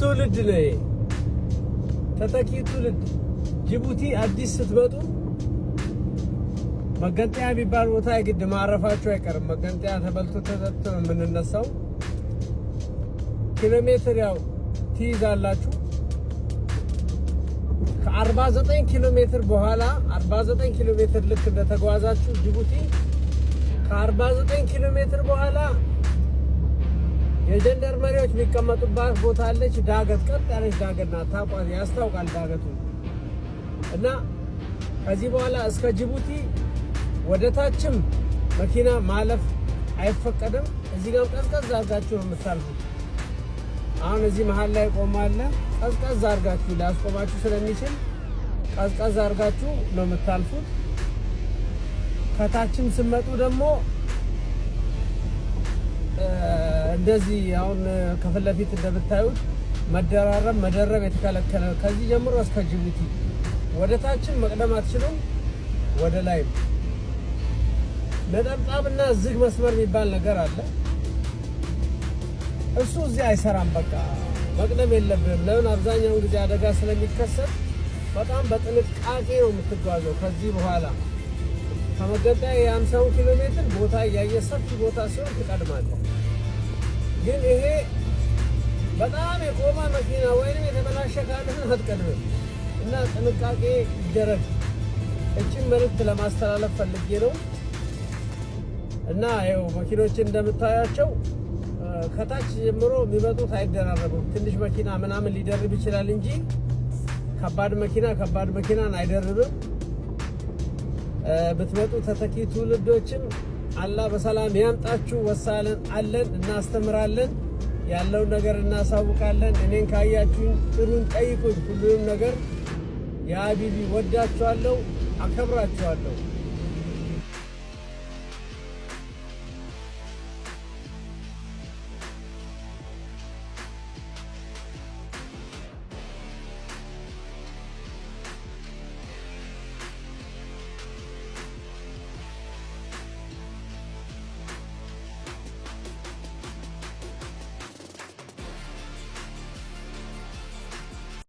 ትውልድ ነው። ተተኪ ትውልድ ጅቡቲ አዲስ ስትመጡ መገንጠያ የሚባል ቦታ የግድ ማረፋችሁ አይቀርም። መገንጠያ ተበልቶ ተጠጥቶ ነው የምንነሳው። ኪሎ ሜትር ያው ትይዛላችሁ። ከ49 ኪሎ ሜትር በኋላ 49 ኪሎ ሜትር ልክ እንደተጓዛችሁ ጅቡቲ ከ49 ኪሎ ሜትር በኋላ የጀንደርመሪዎች የሚቀመጡባት ቦታ አለች። ዳገት ቀጥ ያለች ዳገት ናት። ታቋት ያስታውቃል ዳገቱ እና ከዚህ በኋላ እስከ ጅቡቲ ወደ ታችም መኪና ማለፍ አይፈቀድም። እዚህ ጋር ቀዝቀዝ አድርጋችሁ ነው የምታልፉት። አሁን እዚህ መሀል ላይ ቆማለ። ቀዝቀዝ አድርጋችሁ ሊያስቆማችሁ ስለሚችል ቀዝቀዝ አድርጋችሁ ነው የምታልፉት። ከታችም ስመጡ ደግሞ እንደዚህ አሁን ከፊት ለፊት እንደምታዩት መደረብ የተከለከለ ከዚህ ጀምሮ እስከ ጅቡቲ። ወደ ታችም መቅደም አትችሉም፣ ወደ ላይም። ነጠብጣብና ዝግ መስመር የሚባል ነገር አለ። እሱ እዚህ አይሰራም። በቃ መቅደም የለብንም። ለምን? አብዛኛውን ጊዜ አደጋ ስለሚከሰት በጣም በጥንቃቄ ነው የምትጓዘው። ከዚህ በኋላ ከመገንጠያ የ50 ኪሎ ሜትር ቦታ እያየ ሰፊ ቦታ ሲሆን ትቀድማለህ። ግን ይሄ በጣም የቆመ መኪና ወይንም የተበላሸ ካለህን አትቀድምም እና ጥንቃቄ ይደረግ። እቺን መልዕክት ለማስተላለፍ ፈልጌ ነው። እና ይኸው መኪኖችን እንደምታያቸው ከታች ጀምሮ የሚመጡት አይደራረቡም። ትንሽ መኪና ምናምን ሊደርብ ይችላል እንጂ ከባድ መኪናን አይደርብም። ብትመጡ ተተኪ ትውልዶችን አላህ በሰላም ያምጣችሁ። ወሳለን አለን፣ እናስተምራለን፣ ያለውን ነገር እናሳውቃለን። እኔን ካያችሁኝ ጥሩን ጠይቁኝ። ሁሉንም ነገር የሀቢቢ ወዳችኋለሁ፣ አከብራችኋለሁ።